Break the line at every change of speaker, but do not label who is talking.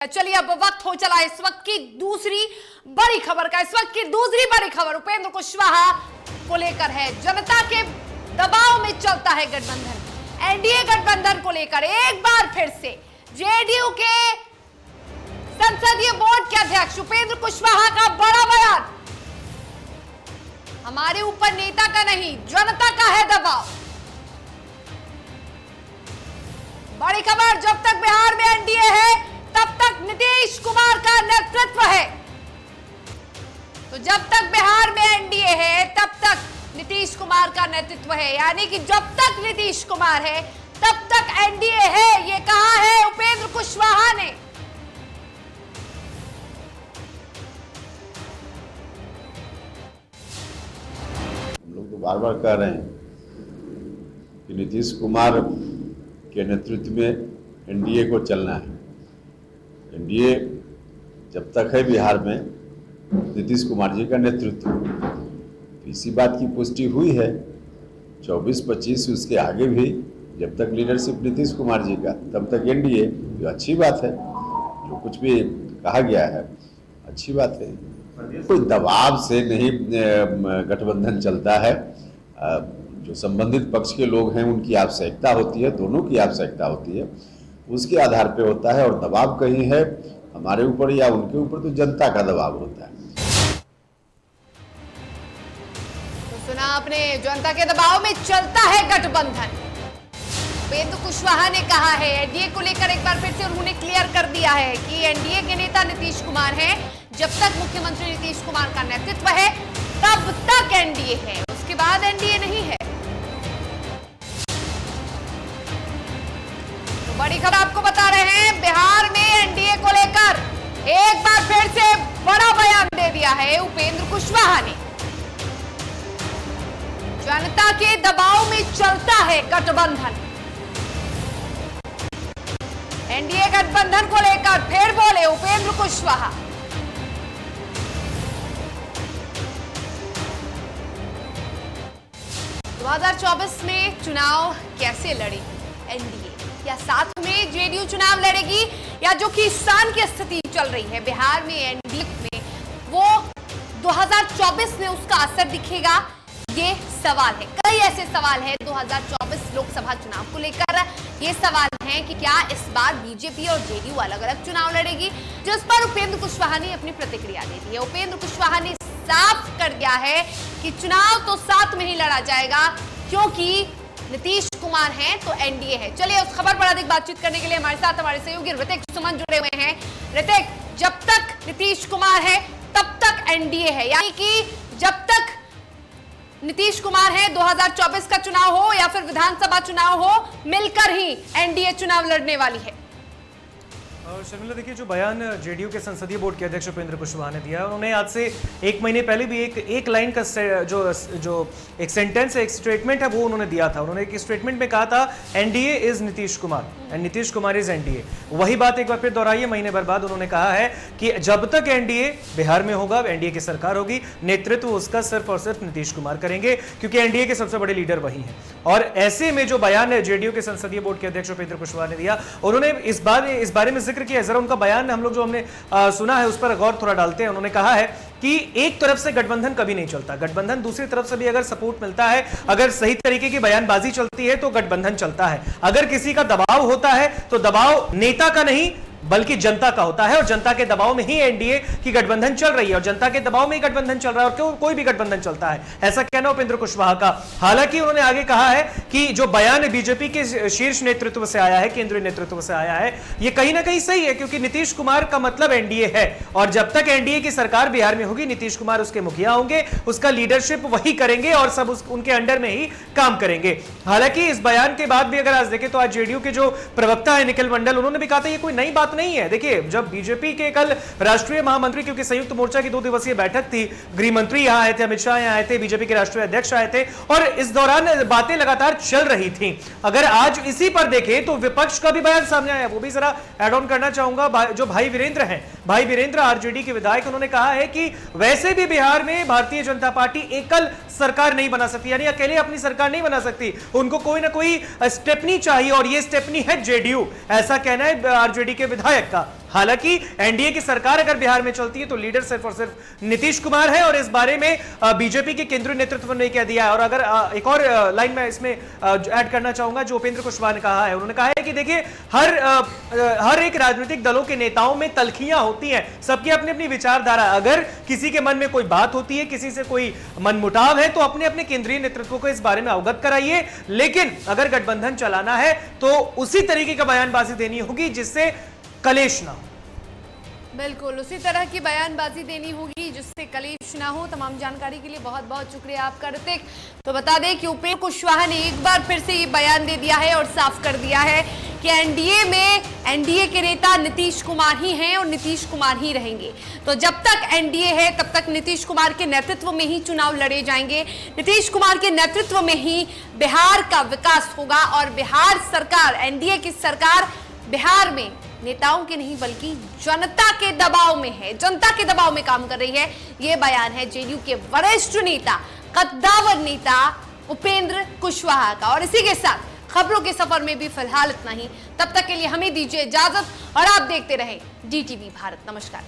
चलिए अब वक्त हो चला इस वक्त की दूसरी बड़ी खबर का। इस वक्त की दूसरी बड़ी खबर उपेंद्र कुशवाहा को लेकर है। जनता के दबाव में चलता है गठबंधन। एनडीए गठबंधन को लेकर एक बार फिर से जेडीयू के संसदीय बोर्ड के अध्यक्ष उपेंद्र कुशवाहा का बड़ा बयान। हमारे ऊपर नेता का नहीं जनता का है दबाव। बड़ी खबर, जब तक बिहार में एनडीए है तब तक नीतीश कुमार का नेतृत्व है। तो जब तक बिहार में एनडीए है तब तक नीतीश कुमार का नेतृत्व है, यानी कि जब तक नीतीश कुमार है तब तक एनडीए है, ये कहा है उपेंद्र कुशवाहा ने।
हम लोग तो बार बार कह रहे हैं कि नीतीश कुमार के नेतृत्व में एनडीए को चलना है। एनडीए जब तक है बिहार में नीतीश कुमार जी का नेतृत्व, इसी बात की पुष्टि हुई है 24-25, उसके आगे भी जब तक लीडरशिप नीतीश कुमार जी का तब तक एनडीए। ये अच्छी बात है, जो कुछ भी कहा गया है अच्छी बात है। कोई दबाव से नहीं गठबंधन चलता है। जो संबंधित पक्ष के लोग हैं उनकी आवश्यकता होती है, दोनों की आवश्यकता होती है, उसके आधार पे होता है। और दबाव कहीं है हमारे ऊपर या उनके ऊपर तो जनता का दबाव होता है।
तो सुना आपने, जनता के दबाव में चलता है गठबंधन। उपेंद्र कुशवाहा ने कहा है एनडीए को लेकर एक बार फिर से उन्होंने क्लियर कर दिया है कि एनडीए के नेता नीतीश कुमार हैं। जब तक मुख्यमंत्री नीतीश कुमार का नेतृत्व है तब तक एनडीए है, उसके बाद एनडीए नहीं है। बड़ी खबर आपको बता रहे हैं, बिहार में एनडीए को लेकर एक बार फिर से बड़ा बयान दे दिया है उपेंद्र कुशवाहा ने। जनता के दबाव में चलता है गठबंधन। एनडीए गठबंधन को लेकर फिर बोले उपेंद्र कुशवाहा। तो 2024 में चुनाव कैसे लड़ेगी एनडीए, या साथ में जेडीयू चुनाव लड़ेगी, या जो कि इस साल की स्थिति चल रही है बिहार में एनडीए में, वो 2024 में उसका असर दिखेगा, ये सवाल है। कई ऐसे सवाल हैं 2024 लोकसभा चुनाव को लेकर। ये सवाल हैं कि क्या इस बार बीजेपी और जेडीयू अलग अलग चुनाव लड़ेगी, जिस पर उपेंद्र कुशवाहा ने अपनी प्रतिक्रिया दे दी है। उपेंद्र कुशवाहा ने साफ कर दिया है कि चुनाव तो साथ में ही लड़ा जाएगा, क्योंकि नीतीश कुमार हैं तो एनडीए है। चलिए उस खबर पर अधिक बातचीत करने के लिए हमारे साथ हमारे सहयोगी ऋतिक सुमन जुड़े हुए हैं। ऋतिक, जब तक नीतीश कुमार है तब तक एनडीए है, यानी कि जब तक नीतीश कुमार है 2024 का चुनाव हो या फिर विधानसभा चुनाव हो, मिलकर ही एनडीए चुनाव लड़ने वाली है।
शर्मिला, देखिए, जो बयान जेडीयू के संसदीय बोर्ड के अध्यक्ष उपेंद्र कुशवाहा ने दिया, उन्होंने आज से एक महीने पहले भी एक लाइन का जो एक सेंटेंस है, एक स्टेटमेंट है, वो उन्होंने दिया था। उन्होंने एक स्टेटमेंट में कहा था NDA is Nitish Kumar and Nitish Kumar is NDA. वही बात एक बार फिर दोहराई है महीने भर बाद। उन्होंने कहा है कि जब तक एनडीए बिहार में होगा, एनडीए की सरकार होगी, नेतृत्व उसका सिर्फ और सिर्फ नीतीश कुमार करेंगे, क्योंकि एनडीए के सबसे बड़े लीडर वही हैं। और ऐसे में जो बयान है जेडीयू के संसदीय बोर्ड के अध्यक्ष उपेंद्र कुशवाहा ने दिया, उन्होंने इस बारे में जिक्र किया। जरा उनका बयान हम लोग जो हमने सुना है उस पर गौर थोड़ा डालते हैं। उन्होंने कहा है कि एक तरफ से गठबंधन कभी नहीं चलता, गठबंधन दूसरी तरफ से भी अगर सपोर्ट मिलता है, अगर सही तरीके की बयानबाजी चलती है तो गठबंधन चलता है। अगर किसी का दबाव होता है तो दबाव नेता का नहीं बल्कि जनता का होता है, और जनता के दबाव में ही एनडीए की गठबंधन चल रही है, और जनता के दबाव में ही गठबंधन चल रहा है, और क्यों कोई भी गठबंधन चलता है, ऐसा कहना उपेंद्र कुशवाहा का। हालांकि उन्होंने आगे कहा है कि जो बयान बीजेपी के शीर्ष नेतृत्व से आया है, केंद्रीय नेतृत्व से आया है, ये कहीं ना कहीं सही है, क्योंकि नीतीश कुमार का मतलब एनडीए है, और जब तक एनडीए की सरकार बिहार में होगी, नीतीश कुमार उसके मुखिया होंगे, उसका लीडरशिप वही करेंगे और सब उनके अंडर में ही काम करेंगे। हालांकि इस बयान के बाद भी अगर आज देखें तो आज जेडीयू के जो प्रवक्ता है निखिल मंडल, उन्होंने भी कहा था ये कोई नई बात नहीं है। देखिए, जब बीजेपी के कल राष्ट्रीय महामंत्री, क्योंकि संयुक्त मोर्चा की 2 दिवसीय बैठक थी, गृह मंत्री यहां आए थे, अमित शाह यहां आए थे, बीजेपी के राष्ट्रीय अध्यक्ष आए थे, और इस दौरान बातें लगातार चल रही थी। अगर आज इसी पर देखें तो विपक्ष का भी बयान सामने आया, वो भी जरा ऐड ऑन करना चाहूंगा। जो भाई वीरेंद्र हैं, भाई वीरेंद्र आरजेडी के विधायक, उन्होंने कहा है कि वैसे भी बिहार में भारतीय जनता पार्टी एकल सरकार नहीं बना सकती, यानी अकेले अपनी सरकार नहीं बना सकती, उनको कोई ना कोई स्टेपनी चाहिए, और ये स्टेपनी है जेडीयू, ऐसा कहना है आरजेडी के विधायक का। हालांकि एनडीए की सरकार अगर बिहार में चलती है तो लीडर सिर्फ और सिर्फ नीतीश कुमार है, और इस बारे में बीजेपी के केंद्रीय नेतृत्व ने कह दिया है। और अगर एक और लाइन में इसमें ऐड करना चाहूंगा जो उपेंद्र कुशवाहा ने कहा है, उन्होंने कहा है कि देखिए हर एक राजनीतिक दलों के नेताओं में तलखियां होती हैं, सबकी अपनी अपनी विचारधारा। अगर किसी के मन में कोई बात होती है, किसी से कोई मनमुटाव है, तो अपने अपने केंद्रीय नेतृत्व को इस बारे में अवगत कराइए। लेकिन अगर गठबंधन चलाना है तो उसी तरीके का बयानबाजी देनी होगी जिससे कलेश ना हो।
बिल्कुल उसी तरह की बयानबाजी देनी होगी जिससे कलेश ना हो। तमाम जानकारी के लिए बहुत बहुत शुक्रिया आपका ऋतिक। तो बता दें कि उपेंद्र कुशवाहा ने एक बार फिर से ये बयान दे दिया है और साफ कर दिया है कि एनडीए में एनडीए के नेता नीतीश कुमार ही हैं और नीतीश कुमार ही रहेंगे। तो जब तक एनडीए है तब तक नीतीश कुमार के नेतृत्व में ही चुनाव लड़े जाएंगे, नीतीश कुमार के नेतृत्व में ही बिहार का विकास होगा। और बिहार सरकार, एनडीए की सरकार बिहार में नेताओं के नहीं बल्कि जनता के दबाव में है, जनता के दबाव में काम कर रही है। यह बयान है जेडीयू के वरिष्ठ नेता, कद्दावर नेता उपेंद्र कुशवाहा का। और इसी के साथ खबरों के सफर में भी फिलहाल इतना ही। तब तक के लिए हमें दीजिए इजाजत और आप देखते रहे DTV भारत। नमस्कार।